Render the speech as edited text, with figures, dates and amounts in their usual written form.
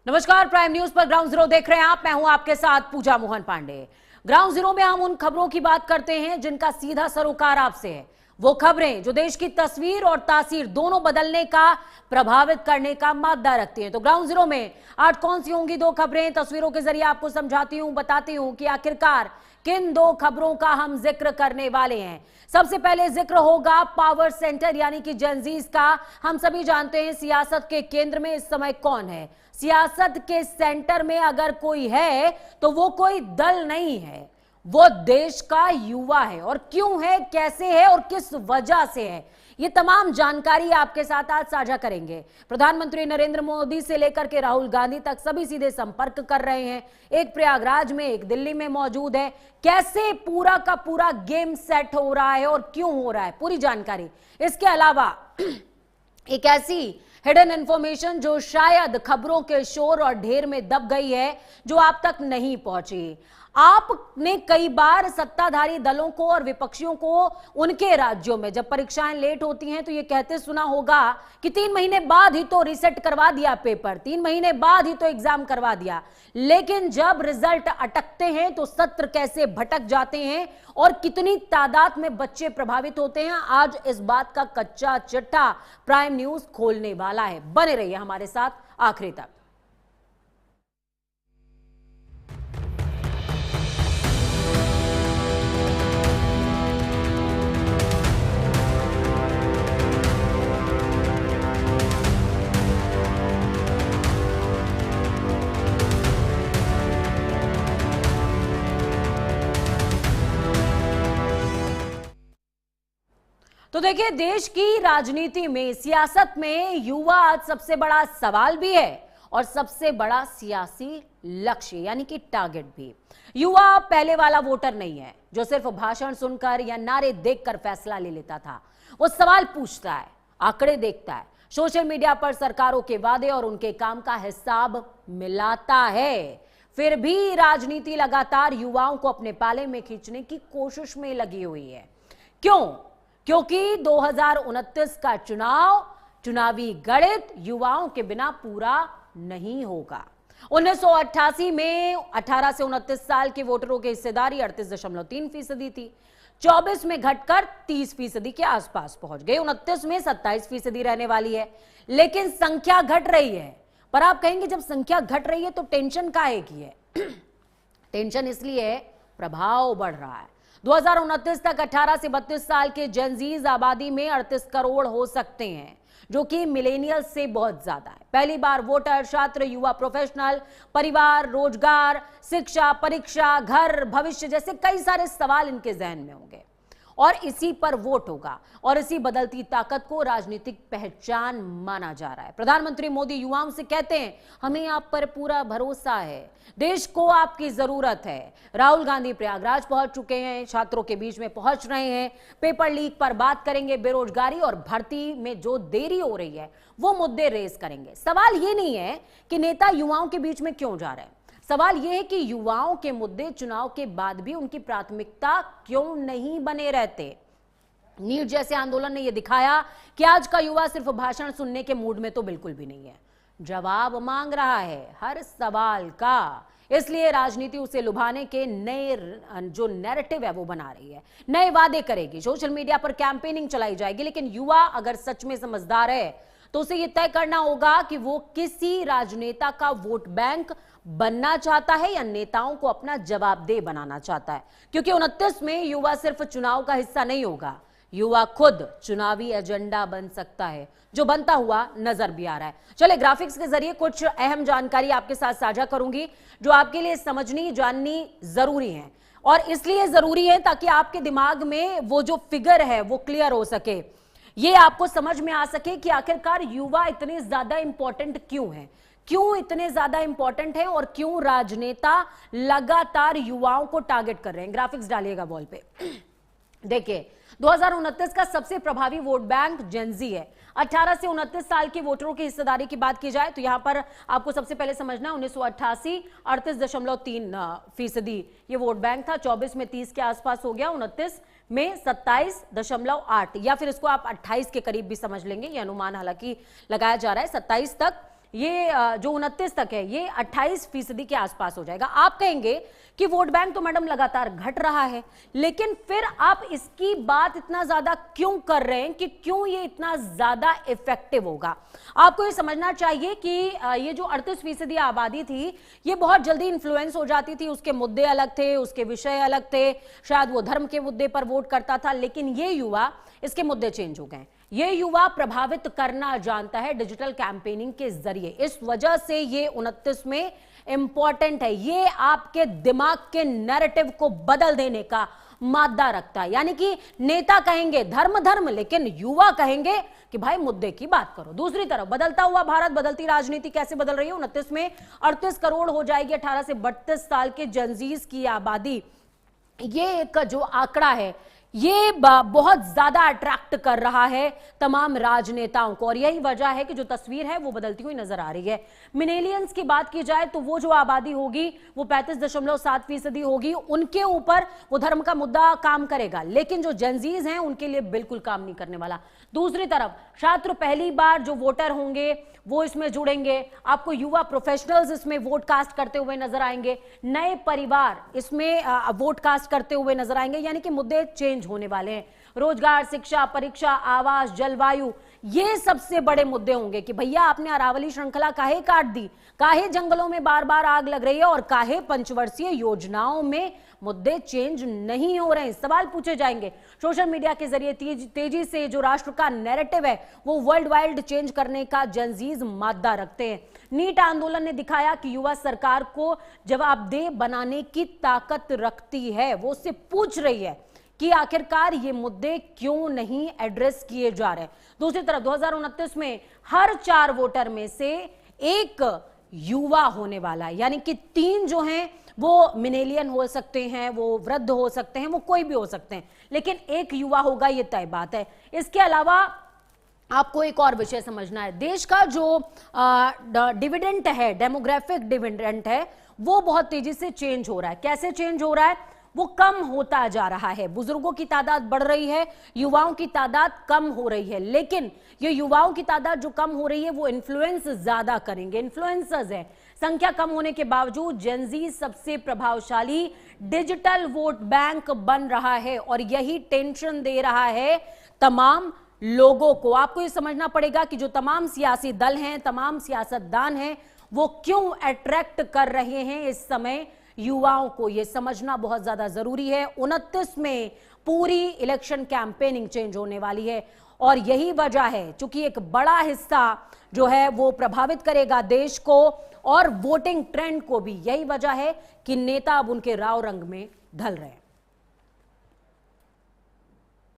नमस्कार, prime news पर ground zero देख रहे हैं आप। मैं हूं आपके साथ पूजा मोहन पांडे। ग्राउंड जीरो में हम उन खबरों की बात करते हैं जिनका सीधा सरोकार आपसे है। वो खबरें जो देश की तस्वीर और तासीर दोनों बदलने का, प्रभावित करने का मादा रखती हैं। तो ग्राउंड जीरो में आज कौन सी होंगी दो खबरें, तस्वीरों के जरिए आपको समझाती हूं, बताती हूं कि आखिरकार किन दो खबरों का हम जिक्र करने वाले हैं। सबसे पहले जिक्र होगा पावर सेंटर यानी कि जेनजीज का। हम सभी जानते हैं सियासत के केंद्र में इस समय कौन है। सियासत के सेंटर में अगर कोई है तो वो कोई दल नहीं है, वो देश का युवा है। और क्यों है, कैसे है और किस वजह से है, ये तमाम जानकारी आपके साथ आज साझा करेंगे। प्रधानमंत्री नरेंद्र मोदी से लेकर के राहुल गांधी तक सभी सीधे संपर्क कर रहे हैं। एक प्रयागराज में, एक दिल्ली में मौजूद है। कैसे पूरा का पूरा गेम सेट हो रहा है और क्यों हो रहा है, पूरी जानकारी। इसके अलावा एक ऐसी हिडन इंफॉर्मेशन जो शायद खबरों के शोर और ढेर में दब गई है, जो आप तक नहीं पहुंची। आपने कई बार सत्ताधारी दलों को और विपक्षियों को उनके राज्यों में जब परीक्षाएं लेट होती हैं तो ये कहते सुना होगा कि 3 महीने बाद ही तो रीसेट करवा दिया पेपर, 3 महीने बाद ही तो एग्जाम करवा दिया। लेकिन जब रिजल्ट अटकते हैं तो सत्र कैसे भटक जाते हैं और कितनी तादाद में बच्चे प्रभावित होते हैं, आज इस बात का कच्चा चिट्ठा प्राइम न्यूज खोलने वाला है। बने रहिए हमारे साथ आखिरी तक। तो देखिए, देश की राजनीति में, सियासत में युवा आज सबसे बड़ा सवाल भी है और सबसे बड़ा सियासी लक्ष्य यानी कि टारगेट भी। युवा पहले वाला वोटर नहीं है जो सिर्फ भाषण सुनकर या नारे देखकर फैसला ले लेता था। वो सवाल पूछता है, आंकड़े देखता है, सोशल मीडिया पर सरकारों के वादे और उनके काम का हिसाब मिलाता है। फिर भी राजनीति लगातार युवाओं को अपने पाले में खींचने की कोशिश में लगी हुई है। क्यों? क्योंकि 2029 का चुनावी गणित युवाओं के बिना पूरा नहीं होगा। 1988 में 18 से 29 साल के वोटरों की हिस्सेदारी 38.3% थी। 24 में घटकर 30% के आसपास पहुंच गई। 29 में 27% रहने वाली है। लेकिन संख्या घट रही है। पर आप कहेंगे जब संख्या घट रही है तो टेंशन काहे की है? टेंशन इसलिए है, प्रभाव बढ़ रहा है। 2029 तक 18 से 32 साल के जेनजीज आबादी में 38 करोड़ हो सकते हैं, जो कि मिलेनियल से बहुत ज्यादा है। पहली बार वोटर, छात्र, युवा, प्रोफेशनल, परिवार, रोजगार, शिक्षा, परीक्षा, घर, भविष्य जैसे कई सारे सवाल इनके जहन में होंगे और इसी पर वोट होगा। और इसी बदलती ताकत को राजनीतिक पहचान माना जा रहा है। प्रधानमंत्री मोदी युवाओं से कहते हैं, हमें आप पर पूरा भरोसा है, देश को आपकी जरूरत है। राहुल गांधी प्रयागराज पहुंच चुके हैं, छात्रों के बीच में पहुंच रहे हैं, पेपर लीक पर बात करेंगे, बेरोजगारी और भर्ती में जो देरी हो रही है वो मुद्दे रेस करेंगे। सवाल ये नहीं है कि नेता युवाओं के बीच में क्यों जा रहे हैं, सवाल यह है कि युवाओं के मुद्दे चुनाव के बाद भी उनकी प्राथमिकता क्यों नहीं बने रहते। नीट जैसे आंदोलन ने यह दिखाया कि आज का युवा सिर्फ भाषण सुनने के मूड में तो बिल्कुल भी नहीं है, जवाब मांग रहा है हर सवाल का। इसलिए राजनीति उसे लुभाने के नए जो नैरेटिव है वो बना रही है, नए वादे करेगी, सोशल मीडिया पर कैंपेनिंग चलाई जाएगी। लेकिन युवा अगर सच में समझदार है तो उसे यह तय करना होगा कि वो किसी राजनेता का वोट बैंक बनना चाहता है या नेताओं को अपना जवाबदेह बनाना चाहता है। क्योंकि 29 में युवा सिर्फ चुनाव का हिस्सा नहीं होगा, युवा खुद चुनावी एजेंडा बन सकता है, जो बनता हुआ नजर भी आ रहा है। चले ग्राफिक्स के जरिए कुछ अहम जानकारी आपके साथ साझा करूंगी जो आपके लिए समझनी, जाननी जरूरी है। और इसलिए जरूरी है ताकि आपके दिमाग में वो जो फिगर है वो क्लियर हो सके, ये आपको समझ में आ सके कि आखिरकार युवा इतने ज्यादा इंपॉर्टेंट क्यों है, क्यों इतने ज्यादा इंपॉर्टेंट है और क्यों राजनेता लगातार युवाओं को टारगेट कर रहे हैं। ग्राफिक्स डालिएगा वॉल पे। देखिए, 2029 का सबसे प्रभावी वोट बैंक जेनजी है। 18 से 29 साल के वोटरों की हिस्सेदारी की बात की जाए तो यहां पर आपको सबसे पहले समझना, 1988 38.3% ये वोट बैंक था। 24 में 30 के आसपास हो गया, 29 में 27.8 या फिर इसको आप 28 के करीब भी समझ लेंगे, ये अनुमान हालांकि लगाया जा रहा है। 27 तक ये जो 29 तक है ये 28% के आसपास हो जाएगा। आप कहेंगे कि वोट बैंक तो मैडम लगातार घट रहा है, लेकिन फिर आप इसकी बात इतना ज्यादा क्यों कर रहे हैं कि क्यों ये इतना ज्यादा इफेक्टिव होगा? आपको ये समझना चाहिए कि ये जो 38% आबादी थी ये बहुत जल्दी इन्फ्लुएंस हो जाती थी, उसके मुद्दे अलग थे, उसके विषय अलग थे, शायद वो धर्म के मुद्दे पर वोट करता था, लेकिन ये युवा, इसके मुद्दे चेंज हो गए। ये युवा प्रभावित करना जानता है डिजिटल कैंपेनिंग के जरिए, इस वजह से ये 29 में इंपॉर्टेंट है। ये आपके दिमाग के नैरेटिव को बदल देने का मादा रखता है। यानी कि नेता कहेंगे धर्म धर्म, लेकिन युवा कहेंगे कि भाई मुद्दे की बात करो। दूसरी तरफ बदलता हुआ भारत, बदलती राजनीति कैसे बदल रही है? 29 में 38 करोड़ हो जाएगी 18 से 32 साल के जनजीज की आबादी। ये एक जो आंकड़ा है ये बहुत ज्यादा अट्रैक्ट कर रहा है तमाम राजनेताओं को, और यही वजह है कि जो तस्वीर है वो बदलती हुई नजर आ रही है। मिलेनियल्स की बात की जाए तो वो जो आबादी होगी वो 35.7% होगी, उनके ऊपर वो धर्म का मुद्दा काम करेगा, लेकिन जो जेनजीज हैं उनके लिए बिल्कुल काम नहीं करने वाला। दूसरी तरफ छात्र पहली बार जो वोटर होंगे वो इसमें जुड़ेंगे, आपको युवा प्रोफेशनल्स इसमें वोट कास्ट करते हुए नजर आएंगे, नए परिवार इसमें वोट कास्ट करते हुए नजर आएंगे, यानी कि मुद्दे चेंज होने वाले हैं। रोजगार, शिक्षा, परीक्षा, आवास, जलवायु, ये सबसे बड़े मुद्दे होंगे कि भैया आपने अरावली श्रृंखला काहे काट दी, काहे जंगलों में बार बार आग लग रही है, और काहे पंचवर्षीय योजनाओं में मुद्दे चेंज नहीं हो रहे हैं। सवाल पूछे जाएंगे। सोशल मीडिया के जरिए तेजी से जो राष्ट्र का नैरेटिव है वो वर्ल्ड वाइड चेंज करने का जनजीज मादा रखते हैं। नीट आंदोलन ने दिखाया कि युवा सरकार को जवाबदेह बनाने की ताकत रखती है। वो उससे पूछ रही है कि आखिरकार ये मुद्दे क्यों नहीं एड्रेस किए जा रहे हैं। दूसरी तरफ 2029 में हर 4 वोटर में से एक युवा होने वाला है, यानी कि 3 जो हैं वो मिलेनियल हो सकते हैं, वो वृद्ध हो सकते हैं, वो कोई भी हो सकते हैं, लेकिन एक युवा होगा, ये तय बात है। इसके अलावा आपको एक और विषय समझना है। देश का जो डिविडेंड है, डेमोग्राफिक डिविडेंड है, वो बहुत तेजी से चेंज हो रहा है। कैसे चेंज हो रहा है? वो कम होता जा रहा है। बुजुर्गों की तादाद बढ़ रही है, युवाओं की तादाद कम हो रही है, लेकिन ये युवाओं की तादाद जो कम हो रही है वो इन्फ्लुएंस ज्यादा करेंगे, इन्फ्लुएंसर्स हैं। संख्या कम होने के बावजूद जेनजी सबसे प्रभावशाली डिजिटल वोट बैंक बन रहा है, और यही टेंशन दे रहा है तमाम लोगों को। आपको ये समझना पड़ेगा कि जो तमाम सियासी दल हैं, तमाम सियासतदान हैं, वो क्यों अट्रैक्ट कर रहे हैं इस समय युवाओं को, ये समझना बहुत ज्यादा जरूरी है। 29 में पूरी इलेक्शन कैंपेनिंग चेंज होने वाली है, और यही वजह है, चूंकि एक बड़ा हिस्सा जो है वो प्रभावित करेगा देश को और वोटिंग ट्रेंड को भी। यही वजह है कि नेता अब उनके राव रंग में ढल रहे हैं।